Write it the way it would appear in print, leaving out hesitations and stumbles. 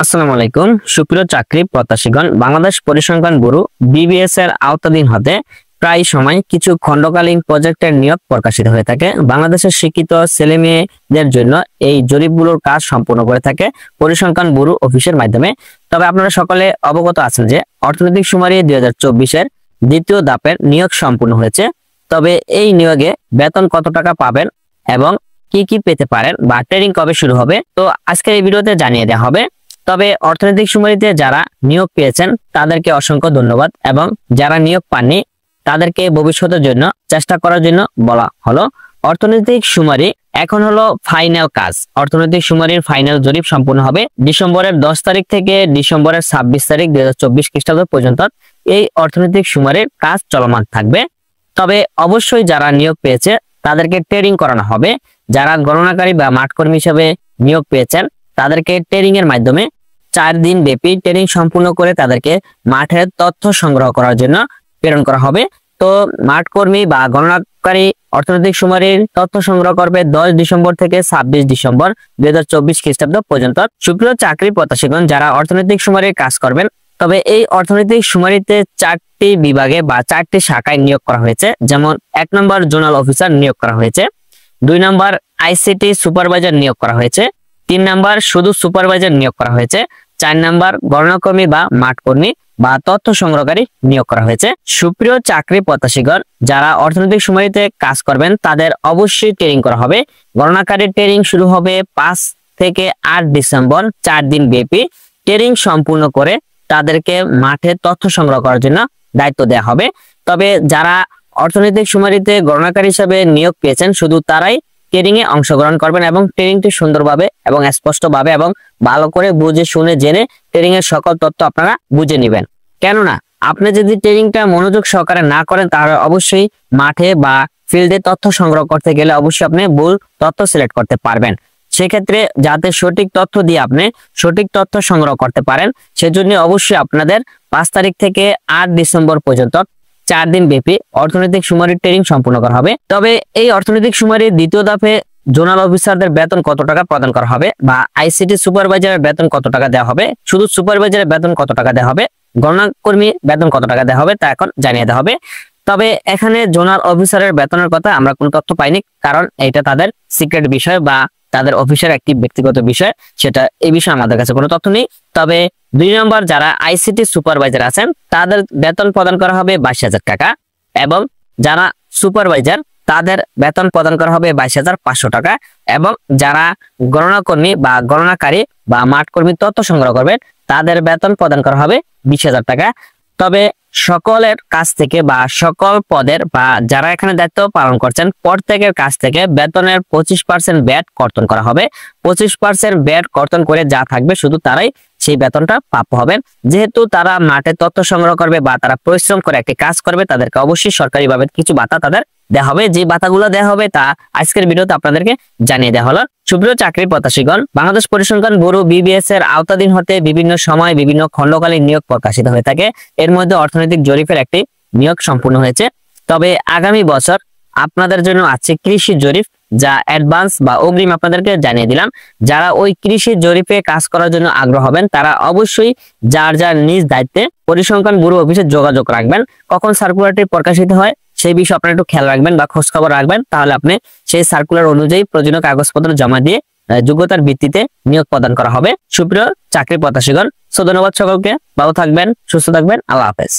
আসসালামু আলাইকুম সুপ্রিয় চাকরি প্রত্যাশীগণ, বাংলাদেশ পরিসংখ্যান ব্যুরো বিবিএস এর আওতাধীন হতে প্রায় সময় কিছু খণ্ডকালীন প্রজেক্টের নিয়োগ প্রকাশিত হয়ে থাকে। বাংলাদেশের শিক্ষিত ছেলে মেয়েদের জন্য এই জরিপগুলোর কাজ সম্পূর্ণ করে থাকে পরিসংখ্যান ব্যুরো অফিসের মাধ্যমে। তবে আপনারা সকলে অবগত আছেন যে অর্থনৈতিক শুমারি 2024 এর দ্বিতীয় ধাপের নিয়োগ সম্পূর্ণ হয়েছে। তবে এই নিয়োগে বেতন কত টাকা পাবেন এবং কি কি পেতে পারেন বা ট্রেনিং কবে শুরু হবে, তো আজকের এই ভিডিওতে জানিয়ে দেওয়া হবে। তবে অর্থনৈতিক শুমারিতে যারা নিয়োগ পেয়েছেন তাদেরকে অসংখ্য ধন্যবাদ, এবং যারা নিয়োগ পাননি তাদেরকে ভবিষ্যতের জন্য চেষ্টা করার জন্য বলা হলো। অর্থনৈতিক শুমারি এখন হলো ফাইনাল কাজ। অর্থনৈতিক শুমারির ফাইনাল জরিপ সম্পূর্ণ হবে ডিসেম্বরের 10 তারিখ থেকে ডিসেম্বরের 26 তারিখ 2024 খ্রিস্টাব্দ পর্যন্ত। এই অর্থনৈতিক শুমারির কাজ চলমান থাকবে। তবে অবশ্যই যারা নিয়োগ পেয়েছে তাদেরকে ট্রেনিং করানো হবে। যারা গণনাকারী বা মাঠকর্মী হিসেবে নিয়োগ পেয়েছেন তাদেরকে ট্রেনিং এর মাধ্যমে 4 দিন ব্যাপী ট্রেনিং সম্পূর্ণ করে তাদেরকে মাঠের তথ্য সংগ্রহ করার জন্য প্রেরণ করা হবে। তো মাঠকর্মী বা গণনাকারী অর্থনৈতিক শুমারির তথ্য সংগ্রহ করবে 10 ডিসেম্বর থেকে 26 ডিসেম্বর 2024 খ্রিস্টাব্দ পর্যন্ত। সুপ্রিয় চাকরি প্রত্যাশীগণ, যারা অর্থনৈতিক শুমারির কাজ করবেন, তবে এই অর্থনৈতিক শুমারিতে 4টি বিভাগে বা 4টি শাখায় নিয়োগ করা হয়েছে। যেমন 1 নম্বর জোনাল অফিসার নিয়োগ করা হয়েছে, 2 নম্বর আইসিটি সুপারভাইজার নিয়োগ করা হয়েছে, 3 নম্বর শুধু সুপারভাইজার নিয়োগ করা হয়েছে, 4 নম্বর গণনাকর্মী বা মাঠকর্মী বা তথ্য সংগ্রহকারী নিয়োগ করা হয়েছে। সুপ্রিয় চাকরি প্রত্যাশীগণ, যারা অর্থনৈতিক শুমারিতে কাজ করবেন তাদের অবশ্যই ট্রেনিং করা হবে। গণনাকারীর ট্রেনিং শুরু হবে 5 থেকে 8 ডিসেম্বর, 4 দিন ব্যাপী ট্রেনিং সম্পূর্ণ করে তাদেরকে মাঠে তথ্য সংগ্রহ করার জন্য দায়িত্ব দেওয়া হবে। তবে যারা অর্থনৈতিক শুমারিতে গণনাকারী হিসেবে নিয়োগ পেয়েছেন শুধু তারাই ট্রেনিং এ অংশগ্রহণ করবেন, এবং ট্রেনিংটি সুন্দরভাবে এবং স্পষ্টভাবে এবং ভালো করে বুঝে শুনে জেনে ট্রেনিং এর সকল তথ্য আপনারা বুঝে নেবেন। কেননা আপনি যদি ট্রেনিংটা মনোযোগ সহকারে না করেন তাহলে অবশ্যই মাঠে বা ফিল্ডে তথ্য সংগ্রহ করতে গেলে অবশ্যই আপনি ভুল তথ্য সিলেক্ট করতে পারবেন। সেক্ষেত্রে যাতে সঠিক তথ্য দিয়ে আপনি সঠিক তথ্য সংগ্রহ করতে পারেন, সেজন্য অবশ্যই আপনাদের 5 তারিখ থেকে 8 ডিসেম্বর পর্যন্ত 4 দিন ব্যাপী অর্থনৈতিক শুমারির ট্রেনিং সম্পূর্ণ করা হবে। তবে এই অর্থনৈতিক শুমারির দ্বিতীয় ধাপে জোনাল অফিসারদের বেতন কত টাকা প্রদান করা হবে, বা আইসিটি সুপারভাইজারের বেতন কত টাকা দেওয়া হবে, শুধু সুপারভাইজারের বেতন কত টাকা দেওয়া হবে, গণনাকর্মী বেতন কত টাকা দেওয়া হবে তা এখন জানিয়ে দেওয়া হবে। তবে এখানে জোনাল অফিসারের বেতনের কথা আমরা কোনো তথ্য পাইনি, কারণ এটা তাদের সিক্রেট বিষয় বা তাদের অফিসের একটি ব্যক্তিগত বিষয়, সেটা এই বিষয়ে আমাদের কাছে কোনো তথ্য নেই। তবে 2 নম্বর যারা আইসিটি সুপারভাইজার আছেন তাদের বেতন প্রদান করা হবে 22,000 টাকা, এবং যারা সুপারভাইজার তাদের বেতন প্রদান করা হবে 22,500 টাকা, এবং যারা গণনাকর্মী বা গণনাকারী বা মাঠকর্মী তথ্য সংগ্রহ করবেন তাদের বেতন প্রদান করা হবে 20,000 টাকা। তবে সকলের কাছ থেকে বা সকল পদের বা যারা এখানে দায়িত্ব পালন করছেন প্রত্যেকের কাছ থেকে বেতনের 25% ব্যাট কর্তন করা হবে। 25% ব্যাট কর্তন করে যা থাকবে শুধু তারাই সেই বেতনটা প্রাপ্য হবেন। যেহেতু তারা মাঠে তথ্য সংগ্রহ করবে বা তারা পরিশ্রম করে একটি কাজ করবে, তাদেরকে অবশ্যই সরকারিভাবে কিছু ভাতা তাদের দেওয়া হবে। যে ভাতাগুলো দেওয়া হবে তা আজকের ভিডিওতে আপনাদেরকে জানিয়ে দেওয়া হলো। সুপ্রিয় চাকরি প্রত্যাশীগণ, বাংলাদেশ পরিসংখ্যান ব্যুরো বিবিএস এর আওতাধীন হতে বিভিন্ন সময় বিভিন্ন খণ্ডকালীন নিয়োগ প্রকাশিত হয়ে থাকে। এর মধ্যে অর্থনৈতিক জরিপের একটি নিয়োগ সম্পূর্ণ হয়েছে। তবে আগামী বছর আপনাদের জন্য আছে কৃষি জরিপ, যা অ্যাডভান্স বা অগ্রিম আপনাদেরকে জানিয়ে দিলাম। যারা ওই কৃষি জরিপে কাজ করার জন্য আগ্রহ হবেন তারা অবশ্যই যার যার নিজ দায়িত্বে পরিসংখ্যান ব্যুরো অফিসে যোগাযোগ রাখবেন। কখন সার্কুলারটি প্রকাশিত হয় সেই বিষয়ে আপনারা একটু খেয়াল রাখবেন বা খোঁজ খবর রাখবেন, তাহলে আপনি সেই সার্কুলার অনুযায়ী প্রয়োজনীয় কাগজপত্র জমা দিয়ে যোগ্যতার ভিত্তিতে নিয়োগ প্রদান করা হবে। সুপ্রিয় চাকরি প্রত্যাশীগণ, ধন্যবাদ সকলকে। ভালো থাকবেন, সুস্থ থাকবেন। আল্লাহ হাফেজ।